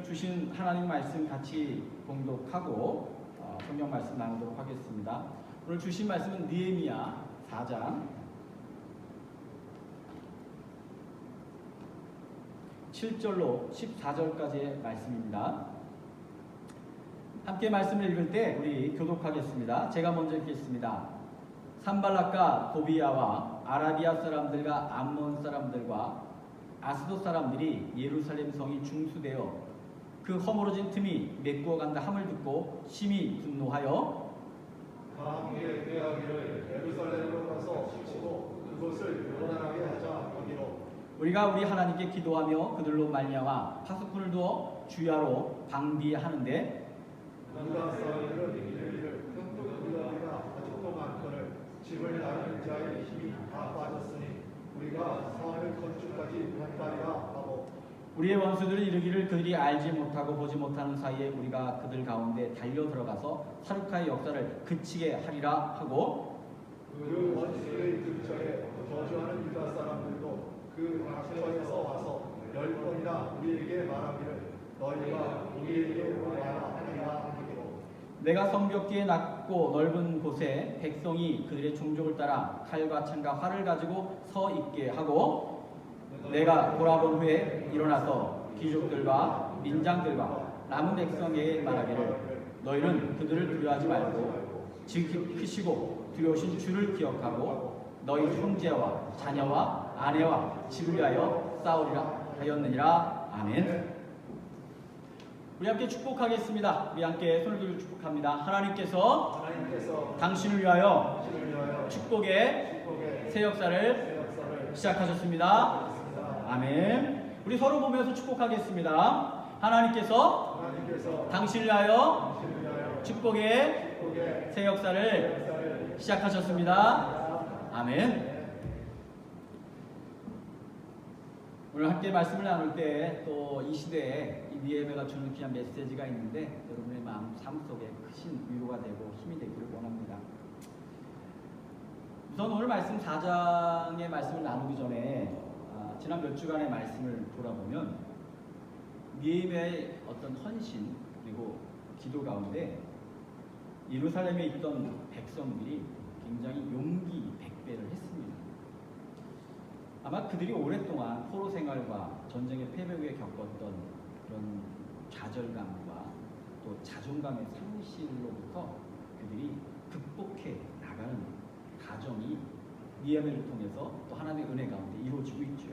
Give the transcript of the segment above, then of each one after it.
주신 하나님 말씀 같이 봉독하고 성경 말씀 나누도록 하겠습니다. 오늘 주신 말씀은 느헤미야 4장 7절로 14절까지의 말씀입니다. 함께 말씀을 읽을 때 우리 교독하겠습니다. 제가 먼저 읽겠습니다. 산발락과 도비야와 아라비아 사람들과 암몬 사람들과 아스돗 사람들이 예루살렘 성이 중수되어 그 허물어진 틈이 메꾸어 간다 함을 듣고 심히 분노하여 다 함께 대하기를 예루살렘으로 가서 치고 그곳을 요란하게 하자 하기로 우리가 우리 하나님께 기도하며 그들로 말미암아 파수꾼을 두어 주야로 방비하는데 유다 사람들은 이르기를 우리가 아직도 많거늘 집을 나르는 자의 힘이 다 빠졌으니 우리가 성을 건축까지 한달이라 하고 우리의 원수들은 이르기를 그들이 알지 못하고 보지 못하는 사이에 우리가 그들 가운데 달려 들어가서 사르카의 역사를 그치게 하리라 하고 그 원수의 근처에 거주하는 유다 사람들도 그 각처에서 와서 10번이나 우리에게 말하기를 너희가 우리에게 와라 하리라 하기로 내가 성벽기에 낮고 넓은 곳에 백성이 그들의 종족을 따라 칼과 창과 활을 가지고 서 있게 하고 내가 돌아본 후에 일어나서 귀족들과 민장들과 남은 백성에게 말하기를 너희는 그들을 두려워하지 말고 지극히 크시고 두려우신 주를 기억하고 너희 형제와 자녀와 아내와 집을 위하여 싸우리라 하였느니라. 아멘. 우리 함께 축복하겠습니다. 우리 함께 손을 들고 축복합니다. 하나님께서 당신을 위하여 축복의 새 역사를 시작하셨습니다. 아멘. 우리 서로 보면서 축복하겠습니다. 하나님께서 당신을 위하여 축복의 새 역사를 시작하셨습니다. 아멘. 오늘 함께 말씀을 나눌 때 또 이 시대에 이 느헤미야가 주는 귀한 메시지가 있는데 여러분의 삶 속에 크신 위로가 되고 힘이 되기를 원합니다. 우선 오늘 말씀 4장의 말씀을 나누기 전에 지난 몇 주간의 말씀을 돌아보면 느헤미야의 어떤 헌신 그리고 기도 가운데 예루살렘에 있던 백성들이 굉장히 용기 백배를 했습니다. 아마 그들이 오랫동안 포로 생활과 전쟁의 패배 후에 겪었던 그런 좌절감과 또 자존감의 상실로부터 그들이 극복해 나가는 과정이 느헤미야를 통해서 또 하나님의 은혜 가운데 이루어지고 있죠.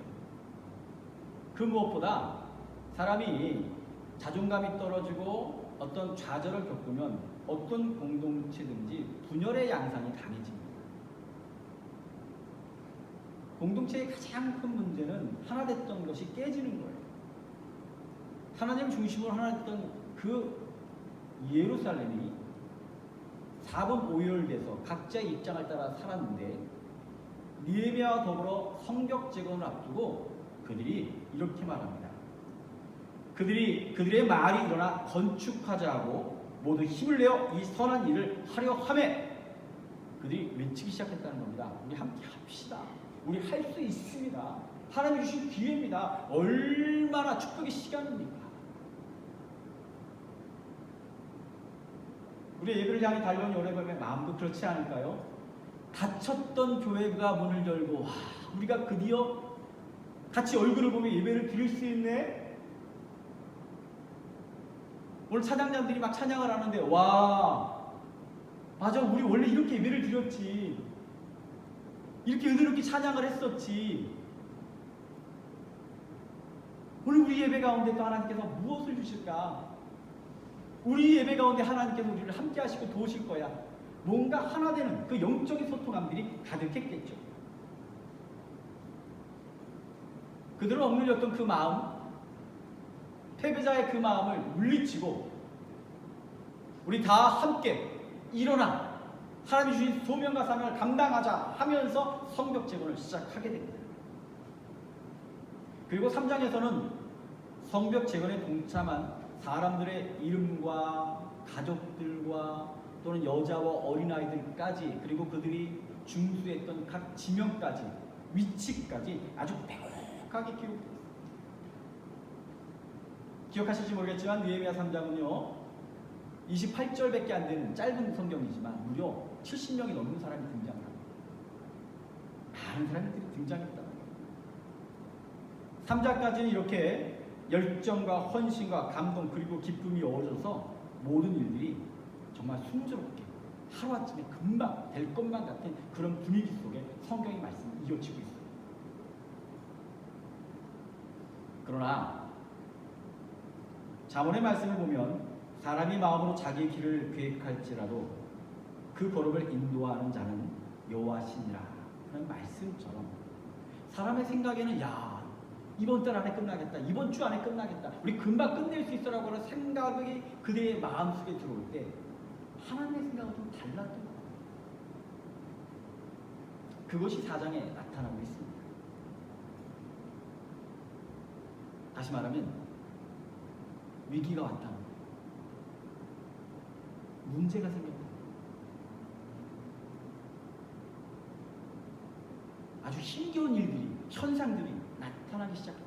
그 무엇보다 사람이 자존감이 떨어지고 어떤 좌절을 겪으면 어떤 공동체든지 분열의 양상이 강해집니다. 공동체의 가장 큰 문제는 하나 됐던 것이 깨지는 거예요. 하나님 중심으로 하나 됐던 그 예루살렘이 4번 오열돼서 각자의 입장을 따라 살았는데 느헤미야와 더불어 성벽 재건을 앞두고 그들이 이렇게 말합니다. 그들의 말이 일어나 건축하자 하고 모두 힘을 내어 이 선한 일을 하려 하매 그들이 외치기 시작했다는 겁니다. 우리 함께 합시다. 우리 할 수 있습니다. 하나님 주신 기회입니다. 얼마나 축복의 시간입니까? 우리 예배를 향해 달려온 오래 보면 마음도 그렇지 않을까요? 닫혔던 교회가 문을 열고 우리가 드디어 같이 얼굴을 보며 예배를 드릴 수 있네. 오늘 찬양자들이 막 찬양을 하는데 와 맞아 우리 원래 이렇게 예배를 드렸지. 이렇게 은혜롭게 찬양을 했었지. 오늘 우리 예배 가운데 또 하나님께서 무엇을 주실까? 우리 예배 가운데 하나님께서 우리를 함께 하시고 도우실 거야. 뭔가 하나 되는 그 영적인 소통함들이 가득했겠죠. 그들은 억눌렸던 그 마음, 패배자의 그 마음을 물리치고 우리 다 함께 일어나 하나님이 주신 소명과 사명을 감당하자 하면서 성벽 재건을 시작하게 됩니다. 그리고 3장에서는 성벽 재건에 동참한 사람들의 이름과 가족들과 또는 여자와 어린아이들까지 그리고 그들이 중수했던 각 지명까지 위치까지 아주 빼곡하게 기록되어 있습니다. 기억하실지 모르겠지만 느헤미야 3장은요 28절밖에 안 되는 짧은 성경이지만 무려 70명이 넘는 사람이 등장을 합니다. 많은 사람들이 등장했다. 3장까지는 이렇게 열정과 헌신과 감동 그리고 기쁨이 어우러져서 모든 일들이 정말 순조롭게 하루아침에 금방 될 것만 같은 그런 분위기 속에 성경의 말씀이 이어지고 있어요. 그러나 잠언의 말씀을 보면 사람이 마음으로 자기의 길을 계획할지라도 그 걸음을 인도하는 자는 여호와시니라 그런 말씀처럼 사람의 생각에는 야 이번 달 안에 끝나겠다, 이번 주 안에 끝나겠다, 우리 금방 끝낼 수 있어라고 하는 생각이 그대의 마음속에 들어올 때 하나님의 생각은 좀 달랐던 거예요. 그것이 4장에 나타나고 있습니다. 다시 말하면 위기가 왔다는 거예요. 문제가 생겼다. 아주 힘겨운 일들이, 현상들이 나타나기 시작했다.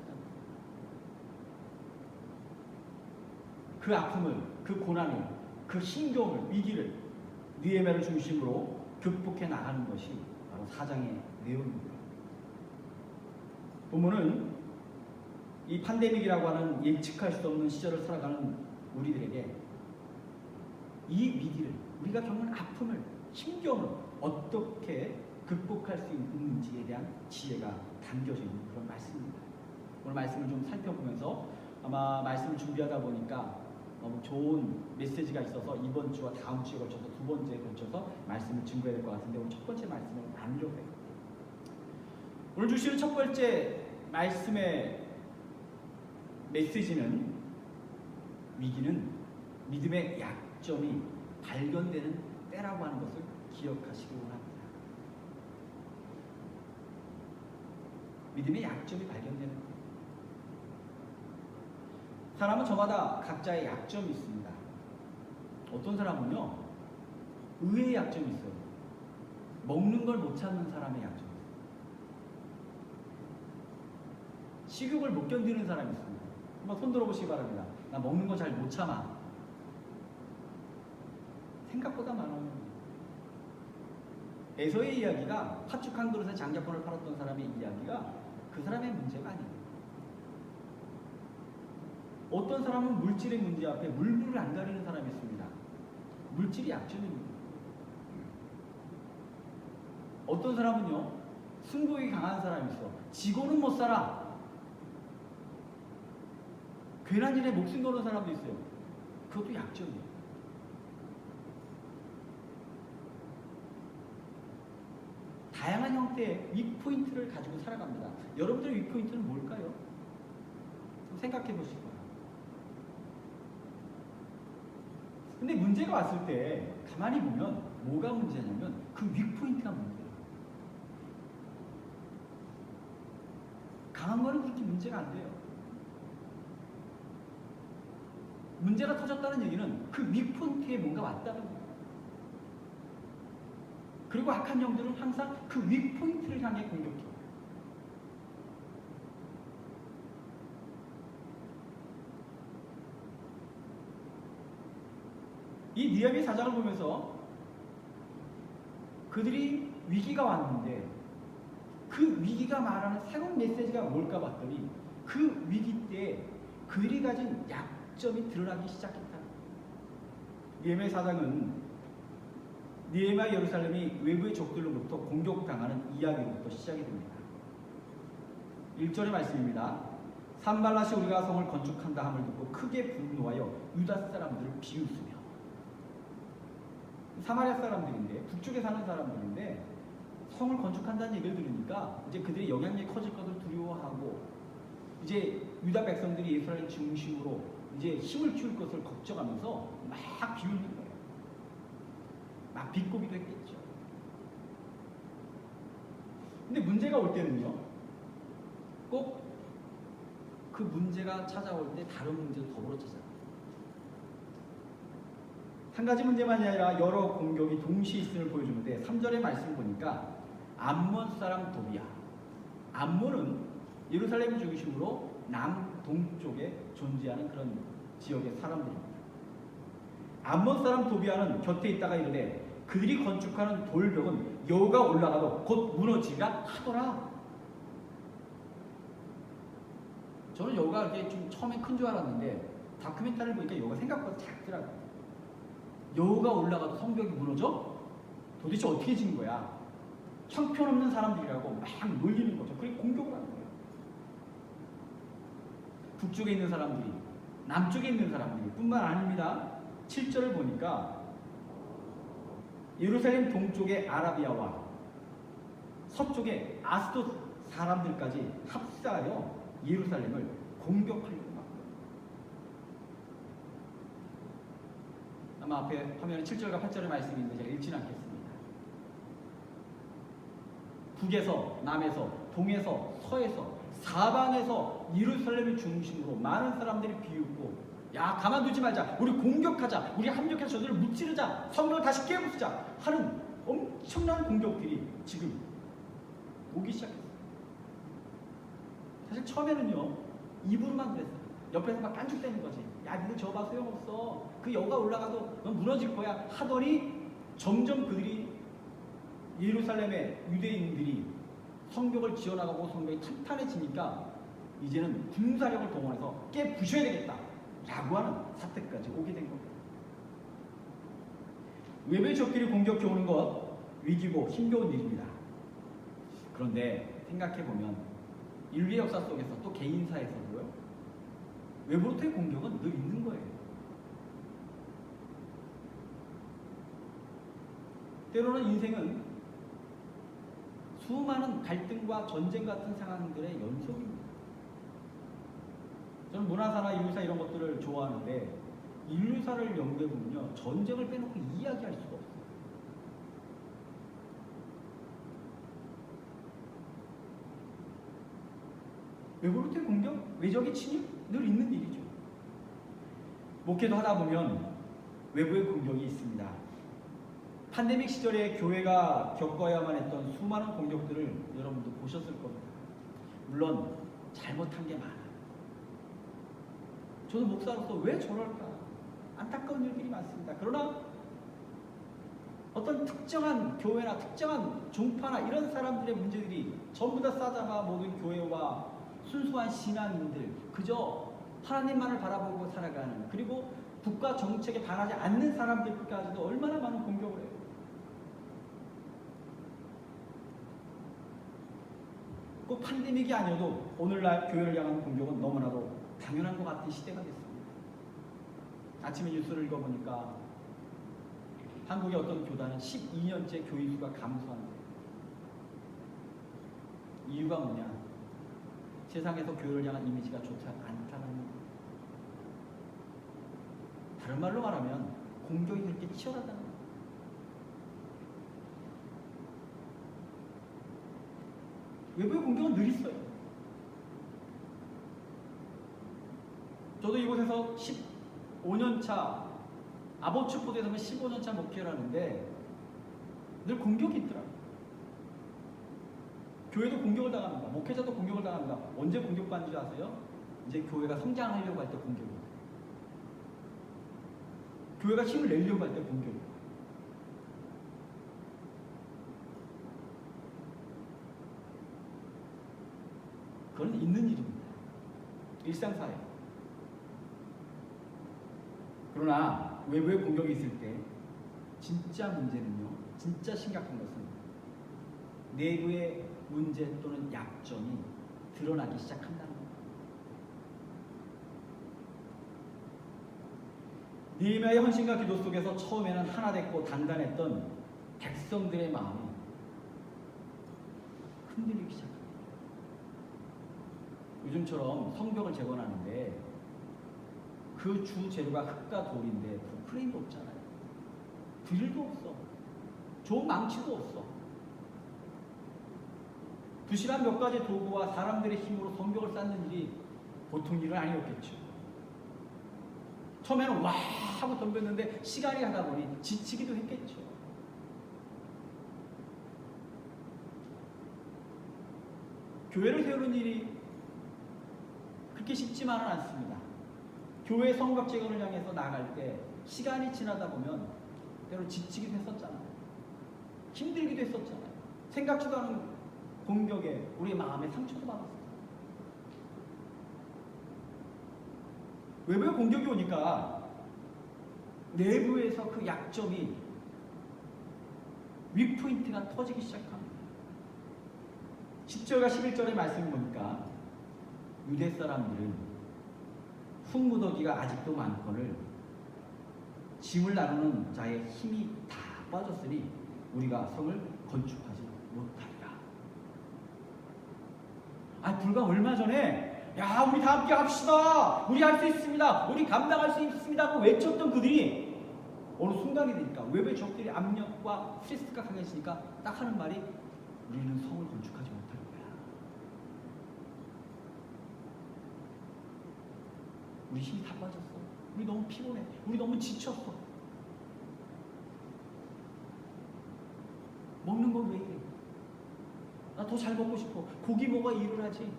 그 아픔을, 그 고난을, 그 힘겨움을, 위기를 느헤미야를 중심으로 극복해 나가는 것이 바로 4장의 내용입니다. 본문은 이 팬데믹이라고 하는 예측할 수 없는 시절을 살아가는 우리들에게 이 위기를, 우리가 겪는 아픔을, 힘겨움을 어떻게 극복할 수 있는지에 대한 지혜가 담겨져 있는 그런 말씀입니다. 오늘 말씀을 좀 살펴보면서 아마 말씀을 준비하다 보니까 너무 좋은 메시지가 있어서 이번 주와 다음 주에 걸쳐서 두 번째에 걸쳐서 말씀을 증거해야 될 것 같은데 오늘 첫 번째 말씀을 나누려고 해요. 오늘 주시는 첫 번째 말씀의 메시지는 위기는 믿음의 약점이 발견되는 때라고 하는 것을 기억하시기 원합니다. 믿음의 약점이 발견되는 때. 사람은 저마다 각자의 약점이 있습니다. 어떤 사람은요 의외의 약점이 있어요. 먹는 걸 못 참는 사람의 약점이 있어요. 식욕을 못 견디는 사람이 있습니다. 한번 손 들어보시기 바랍니다. 나 먹는 거 잘 못 참아. 생각보다 많아요. 에서의 이야기가 팥죽 한 그릇에 장자권을 팔았던 사람의 이야기가 그 사람의 문제가 아니에요. 어떤 사람은 물질의 문제 앞에 물불을 안 가리는 사람이 있습니다. 물질이 약점입니다. 어떤 사람은요 승부욕이 강한 사람이 있어. 지고는 못 살아. 괜한 일에 목숨 거는 사람도 있어요. 그것도 약점이에요. 다양한 형태의 윅포인트를 가지고 살아갑니다. 여러분들의 윅포인트는 뭘까요? 생각해 보실 거예요. 근데 문제가 왔을 때 가만히 보면 뭐가 문제냐면 그 윅포인트가 문제예요. 강한 거는 그렇게 문제가 안 돼요. 문제가 터졌다는 얘기는 그 윅포인트에 뭔가 왔다는 거예요. 그리고 악한 영들은 항상 그 윅포인트를 향해 공격해요. 이 느헤미야 4장을 보면서 그들이 위기가 왔는데 그 위기가 말하는 새로운 메시지가 뭘까 봤더니 그 위기 때 그들이 가진 약점이 드러나기 시작했다. 느헤미야 4장은 느헤미야 예루살렘이 외부의 적들로부터 공격당하는 이야기로부터 시작이 됩니다. 1절의 말씀입니다. 산발랏이 우리가 성을 건축한다 함을 듣고 크게 분노하여 유다 사람들을 비웃으며. 사마리아 사람들인데 북쪽에 사는 사람들인데 성을 건축한다는 얘기를 들으니까 이제 그들의 영향력이 커질 것을 두려워하고 이제 유다 백성들이 예루살렘 중심으로 이제 힘을 키울 것을 걱정하면서 막 비웃는 거예요. 막 비꼬기도 했겠죠. 근데 문제가 올 때는요 꼭 그 문제가 찾아올 때 다른 문제도 더불어 찾아요. 한 가지 문제만이 아니라 여러 공격이 동시에 있음을 보여주는데 3절의 말씀 보니까 암몬 사람 도비야. 암몬은 예루살렘 중심으로 남동쪽에 존재하는 그런 지역의 사람들입니다. 암몬 사람 도비아는 곁에 있다가 이르되 그들이 건축하는 돌벽은 여호가 올라가도 곧 무너지리라 하더라. 저는 여호가 이렇게 좀 처음엔 큰 줄 알았는데 다큐멘터리를 보니까 여호가 생각보다 작더라고요. 여호가 올라가도 성벽이 무너져? 도대체 어떻게 진 거야? 형편없는 사람들이라고 막 놀리는 거죠. 그리고 공격을 하는 거예요. 북쪽에 있는 사람들이, 남쪽에 있는 사람들이 뿐만 아닙니다. 7절을 보니까 예루살렘 동쪽의 아라비아와 서쪽의 아스돗 사람들까지 합사하여 예루살렘을 공격하려고 막. 아마 앞에 화면에 7절과 8절의 말씀이 있는데 제가 읽지는 않겠습니다. 북에서, 남에서, 동에서, 서에서, 사방에서 예루살렘을 중심으로 많은 사람들이 비웃고, 야 가만두지 말자, 우리 공격하자, 우리 합력해서 저들을 무찌르자, 성벽을 다시 깨부수자 하는 엄청난 공격들이 지금 오기 시작했어요. 사실 처음에는요 입으로만 그랬어요. 옆에서 막 깐죽대는 거지. 야 니들 저봐 소용없어, 그 여가 올라가도 넌 무너질 거야 하더니 점점 그들이 예루살렘의 유대인들이 성벽을 지어나가고 성벽이 탄탄해지니까 이제는 군사력을 동원해서 깨부셔야 되겠다 라고 하는 사태까지 오게 된 겁니다. 외부의 적들이 공격해 오는 것 위기고 힘겨운 일입니다. 그런데 생각해보면 인류의 역사 속에서 또 개인사에서도요 외부로부터의 공격은 늘 있는 거예요. 때로는 인생은 수많은 갈등과 전쟁 같은 상황들의 연속입니다. 저는 문화사나 인류사 이런 것들을 좋아하는데 인류사를 연구해보면요 전쟁을 빼놓고 이야기할 수가 없어요. 외부로부터의 공격, 외적의 침입 늘 있는 일이죠. 목회도 하다 보면 외부의 공격이 있습니다. 팬데믹 시절에 교회가 겪어야만 했던 수많은 공격들을 여러분도 보셨을 겁니다. 물론 잘못한 게 많아요. 저도 목사로서 왜 저럴까 안타까운 일들이 많습니다. 그러나 어떤 특정한 교회나 특정한 종파나 이런 사람들의 문제들이 전부 다 싸잡아 모든 교회와 순수한 신앙인들, 그저 하나님만을 바라보고 살아가는, 그리고 국가 정책에 반하지 않는 사람들까지도 얼마나 많은 공격을 해요. 꼭 팬데믹이 아니어도 오늘날 교회를 향한 공격은 너무나도 당연한 것 같은 시대가 됐습니다. 아침에 뉴스를 읽어보니까 한국의 어떤 교단은 12년째 교인 수가 감소한대요. 이유가 뭐냐? 세상에서 교회를 향한 이미지가 좋지 않다는 겁니다. 다른 말로 말하면 공격이 그렇게 치열하다는 겁니다. 외부의 공격은 늘 있어요. 저도 이곳에서 15년차 아보츠포드에서 15년차 목회를 하는데 늘 공격이 있더라고요. 교회도 공격을 당합니다. 목회자도 공격을 당합니다. 언제 공격받는 줄 아세요? 이제 교회가 성장하려고 할 때 공격입니다. 교회가 힘을 내려고 할 때 공격입니다. 그건 있는 일입니다. 일상사회. 그러나 외부의 공격이 있을 때 진짜 문제는요, 진짜 심각한 것은 내부의 문제 또는 약점이 드러나기 시작한다는 겁니다. 느헤미야의 헌신과 기도 속에서 처음에는 하나 됐고 단단했던 백성들의 마음이 흔들리기 시작합니다. 요즘처럼 성벽을 재건하는데 그 주 재료가 흙과 돌인데 프레임도 없잖아요. 드릴도 없어. 좋은 망치도 없어. 부실한 몇 가지 도구와 사람들의 힘으로 성벽을 쌓는 일이 보통 일은 아니었겠죠. 처음에는 와 하고 덤볐는데 시간이 가다 보니 지치기도 했겠죠. 교회를 세우는 일이 그렇게 쉽지만은 않습니다. 교회 성곽재건을 향해서 나갈 때 시간이 지나다 보면 때로 지치기도 했었잖아요. 힘들기도 했었잖아요. 생각지도 않은 공격에 우리의 마음에 상처도 받았어요. 외부의 공격이 오니까 내부에서 그 약점이 윗포인트가 터지기 시작합니다. 10절과 11절의 말씀을 보니까 유대 사람들은 흙무더기가 아직도 많거늘 짐을 나누는 자의 힘이 다 빠졌으니 우리가 성을 건축하지 못하리라. 불과 얼마 전에 야 우리 다 함께 합시다. 우리 할 수 있습니다. 우리 감당할 수 있습니다 하고 외쳤던 그들이 어느 순간이 되니까 외부의 적들의 압력과 스트레스가 강해지니까 딱 하는 말이 우리는 성을 건축하지 못할 거야. 우리 힘이 다 빠졌어. 우리 너무 피곤해. 우리 너무 지쳤어. 먹는 건 왜 이래? 나 더 잘 먹고 싶어. 고기 먹어야 일을 하지.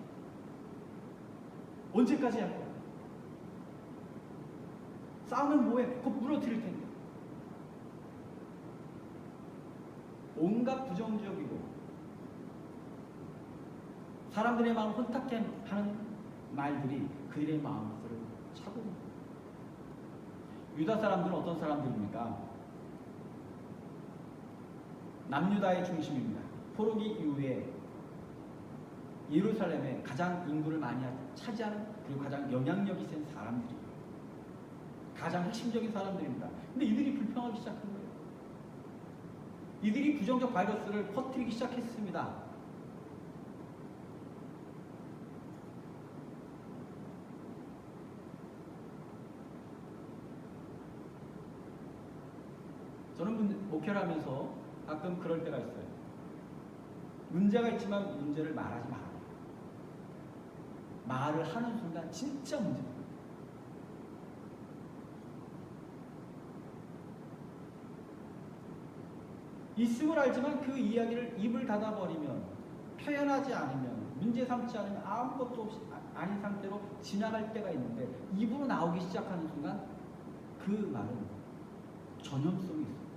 언제까지 할 거야? 싸우면 뭐해? 곧 무너뜨릴 텐데. 온갖 부정적이고 사람들의 마음을 혼탁해 하는 말들이 그들의 마음을 차고 유다 사람들은 어떤 사람들입니까? 남유다의 중심입니다. 포로기 이후에 예루살렘에 가장 인구를 많이 차지하는 그리고 가장 영향력이 센 사람들이에요. 가장 핵심적인 사람들입니다. 근데 이들이 불평하기 시작한 거예요. 이들이 부정적 바이러스를 퍼뜨리기 시작했습니다. 저는 목회를 하면서 가끔 그럴 때가 있어요. 문제가 있지만 문제를 말하지 말아요. 말을 하는 순간 진짜 문제입니다. 있음을 알지만 그 이야기를 입을 닫아버리면 표현하지 않으면 문제 삼지 않으면 아무것도 없이 아닌 상태로 지나갈 때가 있는데 입으로 나오기 시작하는 순간 그 말은 전염성이 있어요.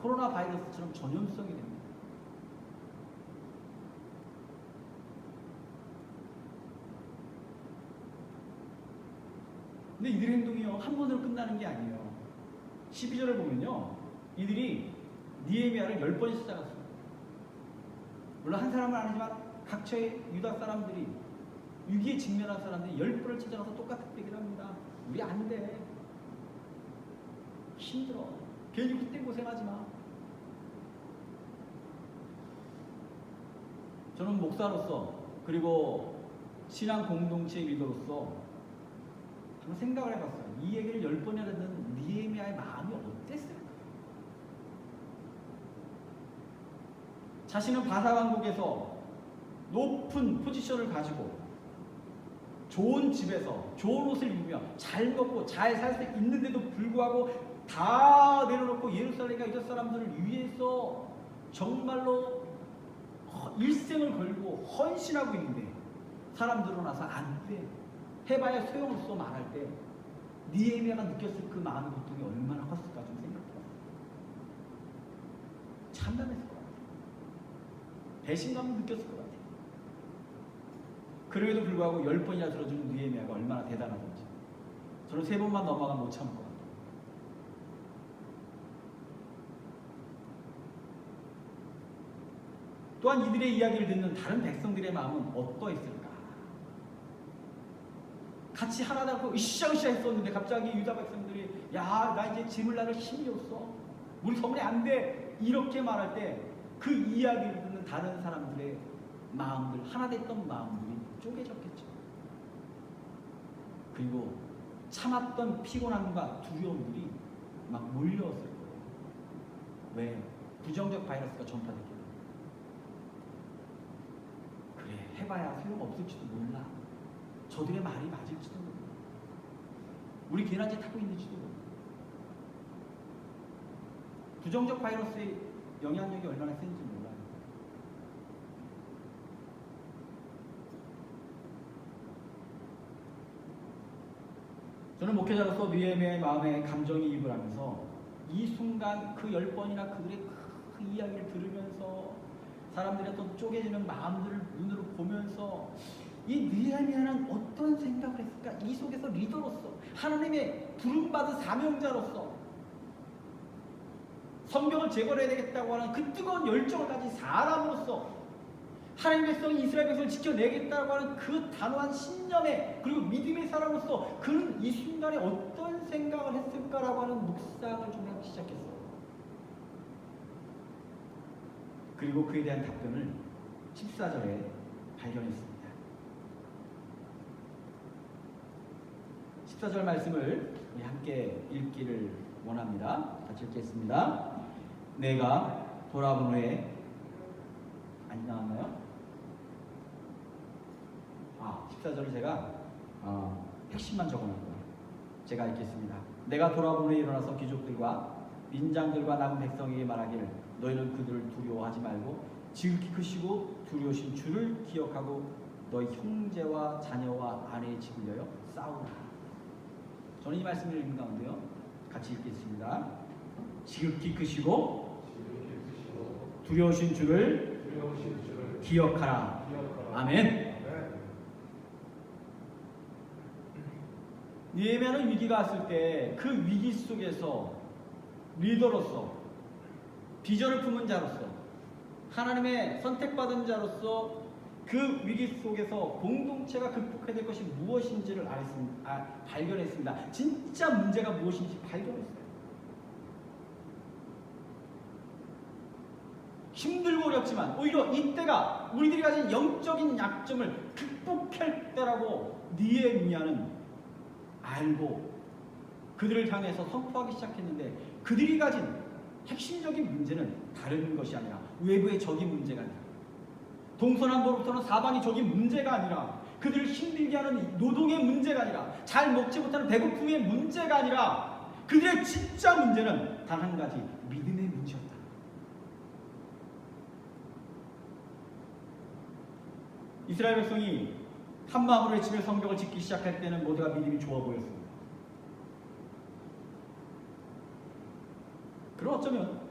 코로나 바이러스처럼 전염성이 됩니다. 근데 이들의 행동이요 한 번으로 끝나는 게 아니에요. 12절을 보면요 이들이 느헤미야를 10번씩 찾아갔어요. 물론 한 사람은 아니지만 각처의 유다 사람들이 위기에 직면한 사람들이 10번을 찾아가서 똑같은 얘기를 합니다. 우리 안 돼. 힘들어. 괜히 그때 고생하지 마. 저는 목사로서 그리고 신앙 공동체의 리더로서 저는 생각을 해봤어요. 이 얘기를 10번이나 듣는 느헤미야의 마음이 어땠을까? 자신은 바사왕국에서 높은 포지션을 가지고 좋은 집에서 좋은 옷을 입으며 잘 먹고 잘 살 수 있는데도 불구하고 다 내려놓고 예루살렘과 유다 사람들을 위해서 정말로 일생을 걸고 헌신하고 있는데 사람들은 와서 안 돼. 해봐야 소용없어 말할 때 느헤미야가 느꼈을 그 마음의 고통이 얼마나 컸을까 좀 생각해봤어요. 참담했을 것 같아요. 배신감을 느꼈을 것 같아요. 그럼에도 불구하고 10번이나 들어주는 느헤미야가 얼마나 대단하던지 저는 3번만 넘어가면 못 참을 것 같아요. 또한 이들의 이야기를 듣는 다른 백성들의 마음은 어떠했을까? 같이 하나 되고 으쌰으쌰 했었는데 갑자기 유다 백성들이 야, 나 이제 짐을 나를 힘이 없어. 우리 성문에 안 돼. 이렇게 말할 때 그 이야기를 듣는 다른 사람들의 마음들, 하나 됐던 마음들이 쪼개졌겠죠. 그리고 참았던 피곤함과 두려움들이 막 몰려왔을 거예요. 왜? 부정적 바이러스가 전파됐기 때문에. 그래, 해봐야 소용없을지도 몰라. 저들의 말이 맞을지도 몰라. 우리 괜한 짓 하고 있는지도 몰라. 부정적 바이러스의 영향력이 얼마나 센지 몰라요. 저는 목회자로서 느헤미야의 마음에 감정이입을 하면서 이 순간 그 10번이나 그들의 그 이야기를 들으면서 사람들의 또 쪼개지는 마음들을 눈으로 보면서 이 느헤미야는 어떤 생각을 했을까? 이 속에서 리더로서 하나님의 부름받은 사명자로서 성벽을 재건해야 되겠다고 하는 그 뜨거운 열정을 가진 사람으로서 하나님의 백성이 이스라엘 백성을 지켜내겠다고 하는 그 단호한 신념에 그리고 믿음의 사람으로서 그는 이 순간에 어떤 생각을 했을까라고 하는 묵상을 좀 하기 시작했어요. 그리고 그에 대한 답변을 14절에 발견했습니다. 14절 말씀을 우리 함께 읽기를 원합니다. 같이 읽겠습니다. 내가 돌아본 후에 안 나왔나요? 14절을 제가 핵심만 적어놨고요. 제가 읽겠습니다. 내가 돌아본 후에 일어나서 귀족들과 민장들과 남은 백성에게 말하기를 너희는 그들을 두려워하지 말고 지극히 크시고 두려우신 주를 기억하고 너희 형제와 자녀와 아내의 집을 위하여 싸우라. 저는 이 말씀을 읽는 가운데요. 같이 읽겠습니다. 지극히 크시고 두려우신 주를 기억하라. 아멘. 느헤미야는 위기가 왔을 때 그 위기 속에서 리더로서 비전을 품은 자로서 하나님의 선택받은 자로서 그 위기 속에서 공동체가 극복해야 될 것이 무엇인지를 발견했습니다. 진짜 문제가 무엇인지 발견했어요. 힘들고 어렵지만 오히려 이때가 우리들이 가진 영적인 약점을 극복할 때라고 느헤미야는 알고 그들을 향해서 선포하기 시작했는데 그들이 가진 핵심적인 문제는 다른 것이 아니라 외부의 적인 문제가 아니라 동서남북으로부터는 사방이 적인 문제가 아니라 그들을 힘들게 하는 노동의 문제가 아니라 잘 먹지 못하는 배고픔의 문제가 아니라 그들의 진짜 문제는 단 한 가지 믿음의 문제였다. 이스라엘 백성이 한 마음으로 외치며 성벽을 짓기 시작할 때는 모두가 믿음이 좋아 보였습니다. 그럼 어쩌면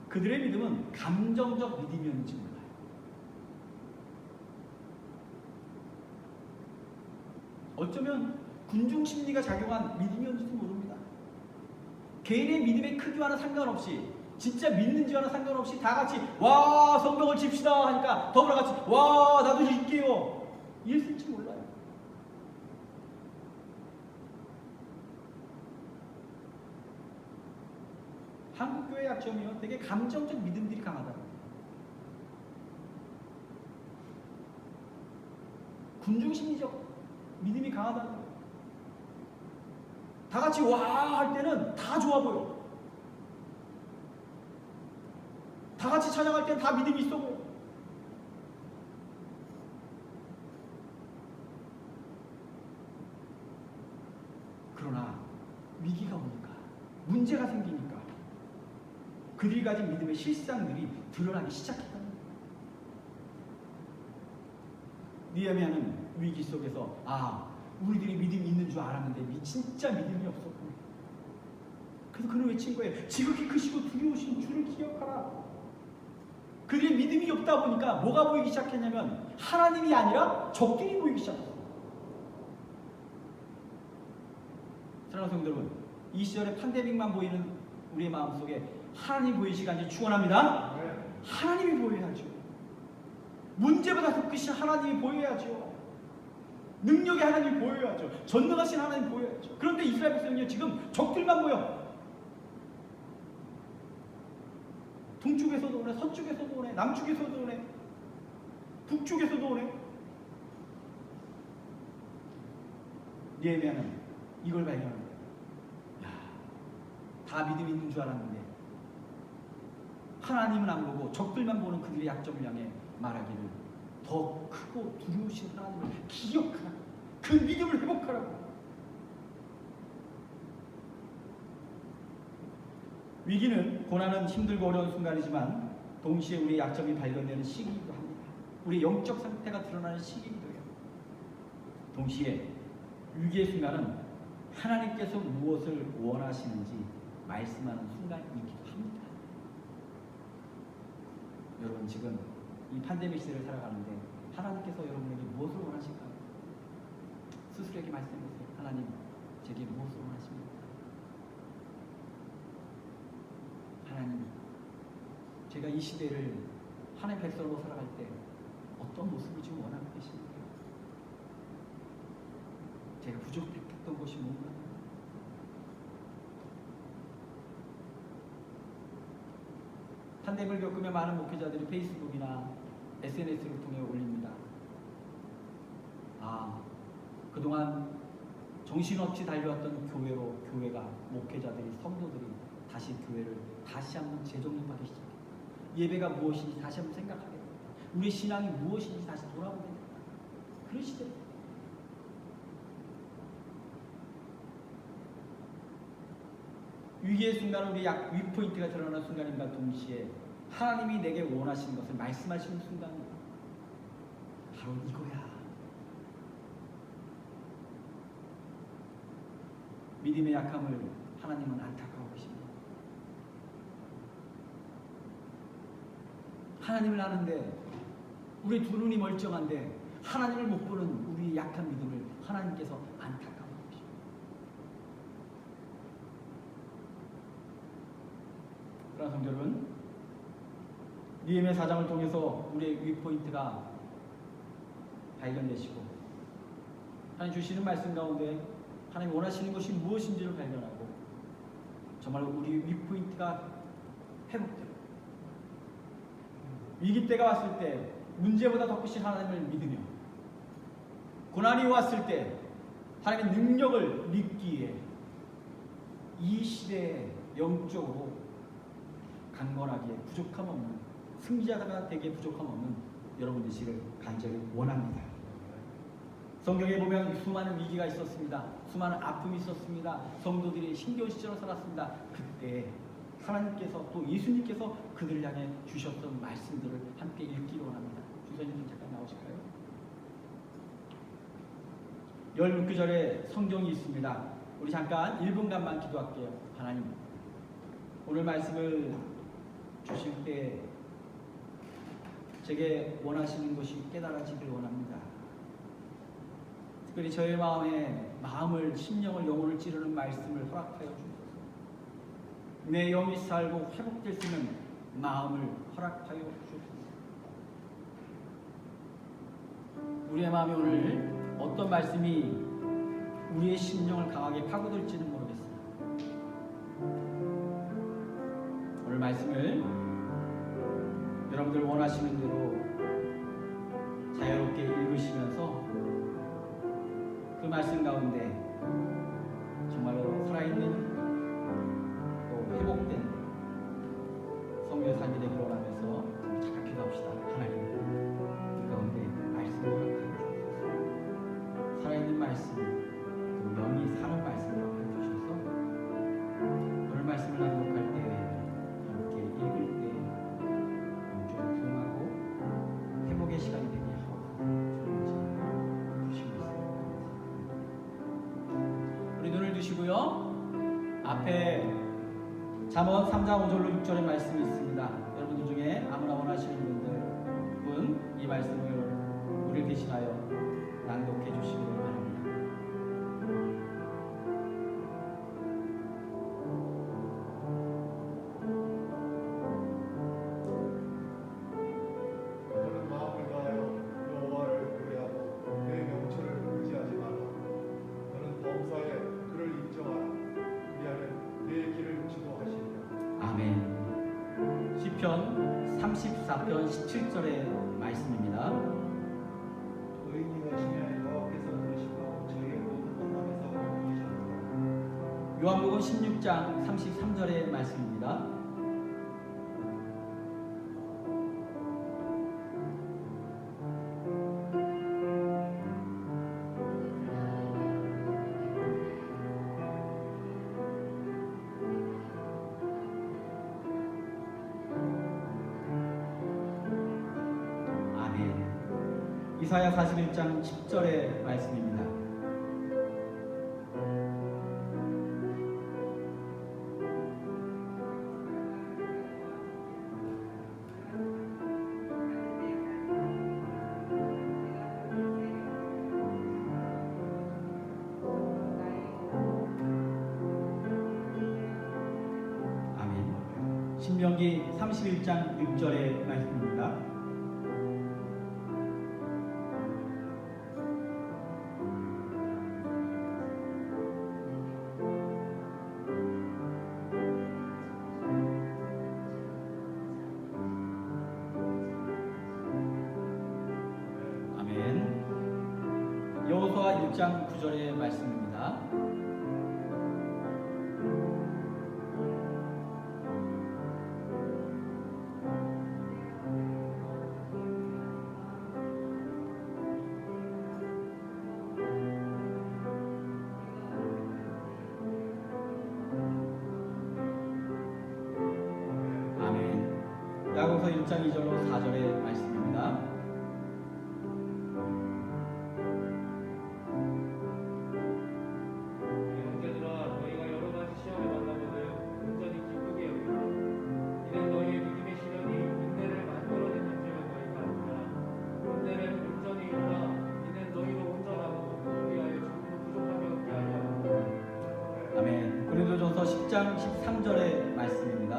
그들의 믿음은 감정적 믿음이었는지 몰라요. 어쩌면 군중 심리가 작용한 믿음이었는지도 모릅니다. 개인의 믿음의 크기와는 상관없이 진짜 믿는지와는 상관없이 다 같이 와 성벽을 집시다 하니까 더불어 같이 와 나도 짓게요 이랬을지 몰라요. 한국교회 약점이요 되게 감정적 믿음들이 강하다. 군중심리적 믿음이 강하다는 거예요. 다 같이 와 할 때는 다 좋아 보여. 다 같이 찬양할 때는 다 믿음이 있어 보여. 그러나 위기가 오니까 문제가 생기니까 그들이 가진 믿음의 실상들이 드러나기 시작했다는 거예요. 느헤미야는 위기 속에서 우리들이 믿음이 있는 줄 알았는데 진짜 믿음이 없었구나. 그래서 그는 외친 거예요. 지극히 크시고 두려우신 주를 기억하라. 그들의 믿음이 없다 보니까 뭐가 보이기 시작했냐면 하나님이 아니라 적들이 보이기 시작했어요. 사랑하는 성도 여러분, 이 시절에 팬데믹만 보이는 우리의 마음속에 하나님 보이시기 간절히 축원합니다. 하나님이 보여야죠. 문제보다 더 크신 하나님이 보여야죠. 능력의 하나님이 보여야죠. 전능하신 하나님이 보여야죠. 그런데 이스라엘 백성은요 지금 적들만 보여. 동쪽에서도 오네, 서쪽에서도 오네, 남쪽에서도 오네, 북쪽에서도 오네. 느헤미야는 이걸 발견한 거예요. 다 믿음이 있는 줄 알았는데 하나님은 안 보고 적들만 보는 그들의 약점을 향해 말하기를 더 크고 두려우신 하나님을 기억하라. 그 믿음을 회복하라고. 위기는 고난은 힘들고 어려운 순간이지만 동시에 우리의 약점이 발견되는 시기이기도 합니다. 우리의 영적 상태가 드러나는 시기이기도 해요. 동시에 위기의 순간은 하나님께서 무엇을 원하시는지 말씀하는 순간이기도 합니다. 여러분 지금 이 팬데믹 시대를 살아가는데 하나님께서 여러분에게 무엇을 원하실까요? 스스로에게 말씀해보세요. 하나님, 제게 무엇을 원하십니까? 하나님, 제가 이 시대를 하나님의 백성으로 살아갈 때 어떤 모습을 지금 원하고 계십니까? 제가 부족했던 것이 뭔가? 팬데믹을 겪으며 많은 목회자들이 페이스북이나 SNS를 통해 올립니다. 그동안 정신없이 달려왔던 교회가 목회자들이 성도들이 다시 교회를 다시 한번 재정립하기 시작합니다. 예배가 무엇인지 다시 한번 생각하게 됩니다. 우리의 신앙이 무엇인지 다시 돌아보게 됩니다. 그런 시대입니다. 위기의 순간 우리 위포인트가 드러나는 순간임과 동시에 하나님이 내게 원하시는 것을 말씀하시는 순간입니다. 바로 이거야. 믿음의 약함을 하나님은 안타까워 계십니다. 하나님을 아는데 우리 두 눈이 멀쩡한데 하나님을 못 보는 우리의 약한 믿음을 하나님께서 안타까워 계십니다. 그러나 성도 여러분, 니에미야 4장을 통해서 우리의 위포인트가 발견되시고 하나님 주시는 말씀 가운데 하나님 원하시는 것이 무엇인지를 발견하고 정말 우리 위포인트가 회복되고 위기 때가 왔을 때 문제보다 더 크신 하나님을 믿으며 고난이 왔을 때 하나님의 능력을 믿기에 이 시대에 영적으로 강건하기에 부족함 없는 승리자가 되기에 부족함 없는 여러분 되시기를 간절히 원합니다. 성경에 보면 수많은 위기가 있었습니다. 수많은 아픔이 있었습니다. 성도들이 힘겨운 시절을 살았습니다. 그때 하나님께서 또 예수님께서 그들을 향해 주셨던 말씀들을 함께 읽기로 합니다. 주사님 잠깐 나오실까요? 16구절에 성경이 있습니다. 우리 잠깐 1분간만 기도할게요. 하나님, 오늘 말씀을 주실 때 제게 원하시는 것이 깨달아지길 원합니다. 특별히 저의 마음을, 심령을, 영혼을 찌르는 말씀을 허락하여 주소서. 내 영이 살고 회복될 수 있는 마음을 허락하여 주소서. 우리의 마음이 오늘 어떤 말씀이 우리의 심령을 강하게 파고들지는 모르겠습니다. 오늘 말씀을 여러분들 원하시는 대로 자유롭게 읽으시면서 그 말씀 가운데 정말로 살아있는 또 회복된 성령의 삶이 되기를 원하면서 잠깐 기도합시다. 하나님, 그 가운데 말씀을 허락하여 주셔서 살아있는 말씀, 그 영이 사는 말씀을 허락하여 주셔서 오늘 말씀을 낭독할 때 함께 읽을 때 영적으로 부흥하고 회복의 시간이 되게 하옵소서. 주시고요. 앞에 잠언 3장 5절로 6절의 말씀이 있습니다. 여러분들 중에 아무나 원하시는 분은 이 말씀을 우리를 대신하여 낭독해 주시기를 바랍니다. 너는 마음을 다하여 여호와를 경외하고 내 명철을 의지하지 마라. 너는 범사에 그를 인정하라. 그리하면 내 길을 지도하시리라. 아멘. 시편 34편 17절의 말씀입니다. 의인이 거치면 여호와께서 들으시고 저희의 모든 헌납에서 보이셨도다. 요한복음 16장 33절의 말씀입니다. 이사야 41장 10절의 말씀입니다. 신명기 31장 6절의 말씀입니다. 아멘. 여호수아 1장 9절의 말씀입니다. 야고보서 1장 2절로 4절의 말씀입니다. 형제들아, 너희가 여러 가지 시험에 만나거든 온전히 기쁘게 여기라. 이는 너희의 믿음의 시련이 인내를 만들어내는 줄 너희가 알라. 인내는 온전히 이루라. 이는 너희도 온전하고 우리하여 전부 부족함이 없게 하려. 아멘. 고린도전서 10장 13절의 말씀입니다.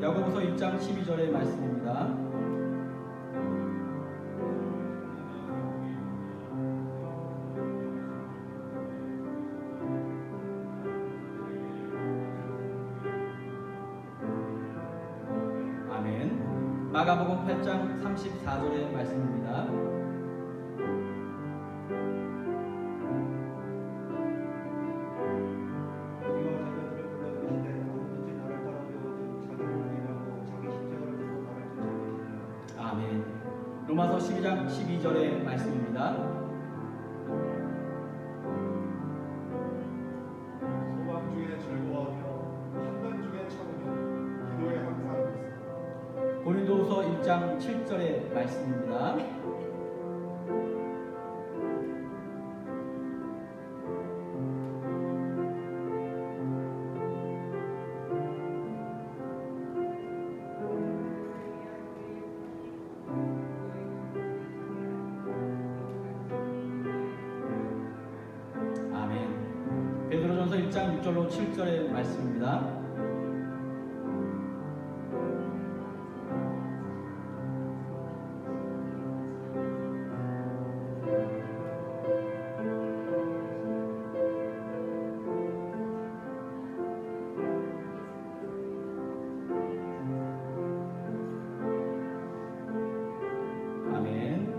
야고보서 1장 12절의 말씀입니다. 아멘. 마가복음 8장 34절의 말씀입니다. 로마서 12장 12절의 말씀입니다. 소망 중에 즐거워하며 환난 중에 참으며 기도에 항상 있으라. 고린도후서 1장 7절의 말씀입니다. 베드로전서 1장 6절로 7절의 말씀입니다. 아멘.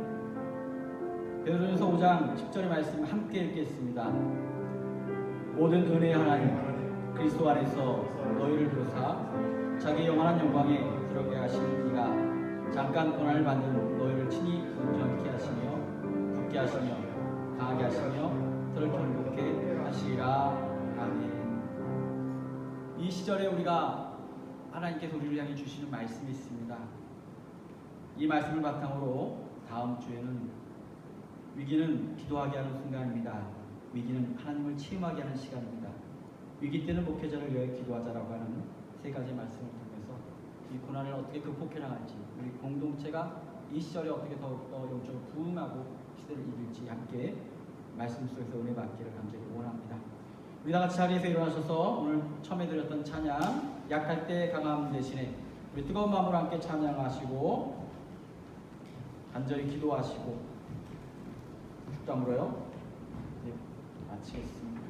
베드로전서 5장 10절의 말씀 함께 읽겠습니다. 모든 은혜의 하나님 그리스도 안에서 너희를 부르사 자기 영원한 영광에 들어가게 하시는 이가 잠깐 고난을 받는 너희를 친히 온전케 하시며 굳게 하시며 강하게 하시며 들을 견고케 하시리라. 아멘. 이 시절에 우리가 하나님께서 우리를 향해 주시는 말씀이 있습니다. 이 말씀을 바탕으로 다음 주에는 위기는 기도하게 하는 순간입니다. 위기는 하나님을 체험하게 하는 시간입니다. 위기 때는 목회자를 위해 기도하자라고 하는 세 가지 말씀을 통해서 이 고난을 어떻게 극복해 나갈지, 우리 공동체가 이 시절에 어떻게 더욱더 영적으로 부흥하고 시대를 이길지 함께 말씀 속에서 은혜 받기를 간절히 원합니다. 우리 다 같이 자리에서 일어나셔서 오늘 처음에 드렸던 찬양 약할 때 강함 대신에 우리 뜨거운 마음으로 함께 찬양하시고 간절히 기도하시고 다물어요. 네, 마치겠습니다.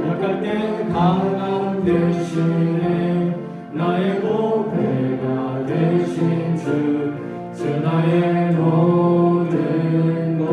약할 때 강함 대신에 나의 보배가 되신 주 나의 모든 것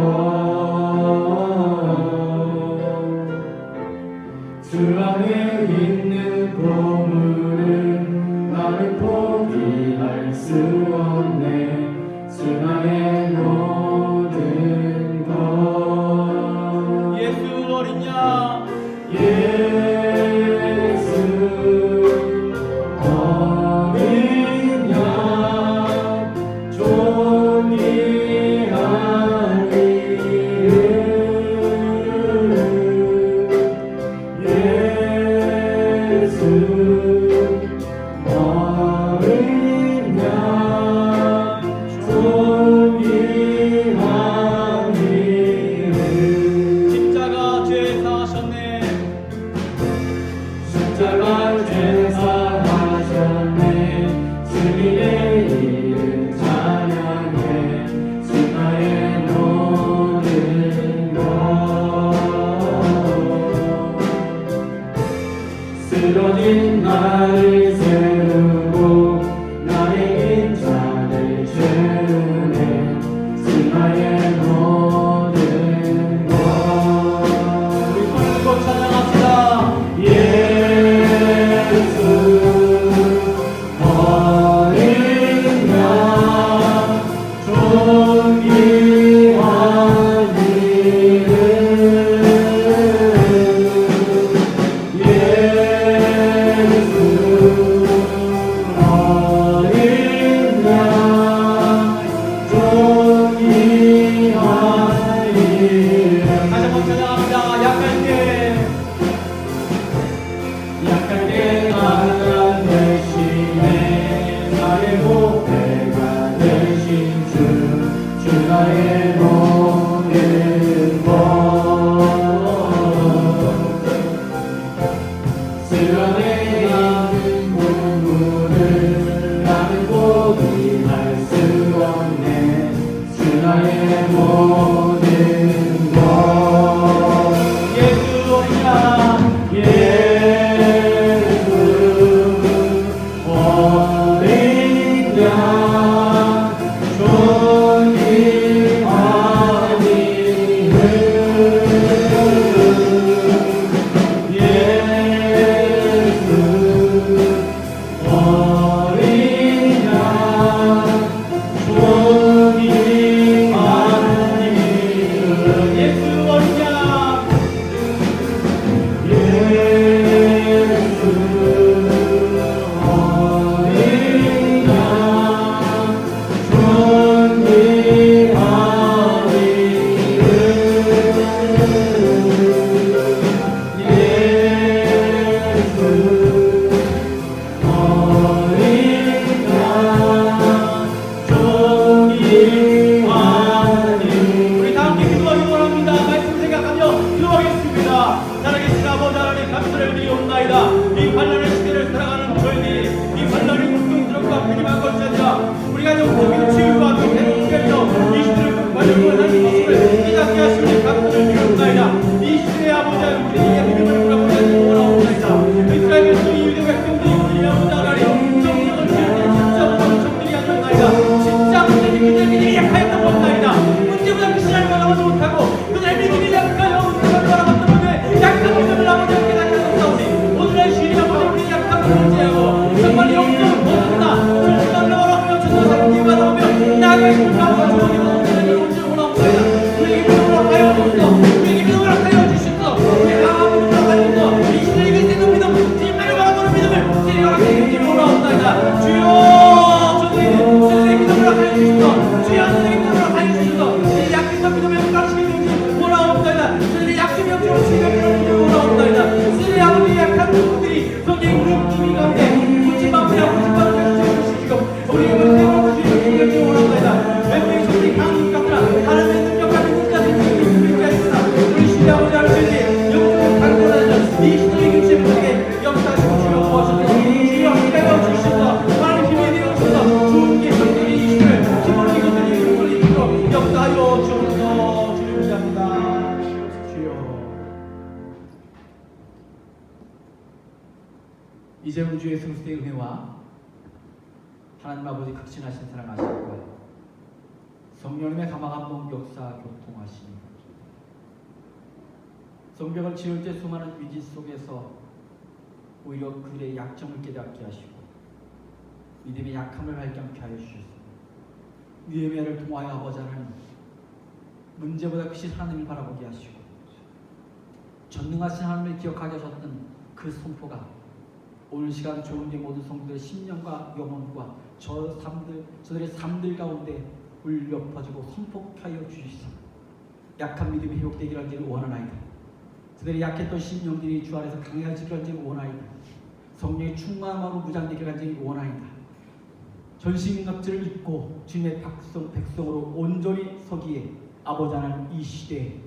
이제 우주의 성수의 은혜와 하나님 아버지 극진하신 사랑 하시고 성령님의 가망한 동 역사 교통하시니 성벽을 지을 때 수많은 위기 속에서 오히려 그들의 약점을 깨닫게 하시고 믿음의 약함을 발견케 하여 주셨습니다. 느헤미야를 통하여 아버지 하나님 문제보다 크신 하나님을 바라보게 하시고 전능하신 하나님을 기억하게 하셨던 그 선포가 오늘 시간 좋은 게 모든 성도들의 심령과 영혼과 저들의 삶들 가운데 울려 퍼지고 선포하여 주시사 약한 믿음이 회복되기를 간절히 원하나이다. 그들의 약했던 심령들이 주 안에서 강해지기를 간절히 원하나이다. 성령의 충만함으로 무장되기를 간절히 원하나이다. 전신갑주를 입고 주님의 백성으로 온전히 서기에 아버지 하나님 이 시대에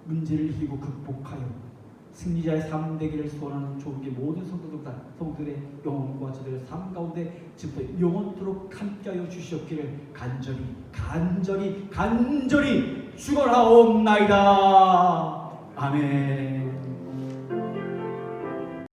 문제를 이기고 극복하여 승리자의 삶 되기를 소원하는 좋은 게 모든 성도들의 영혼과 저들의 삶 가운데 지금부터 영원토록 함께하여 주시옵기를 간절히 축원하옵나이다. 아멘.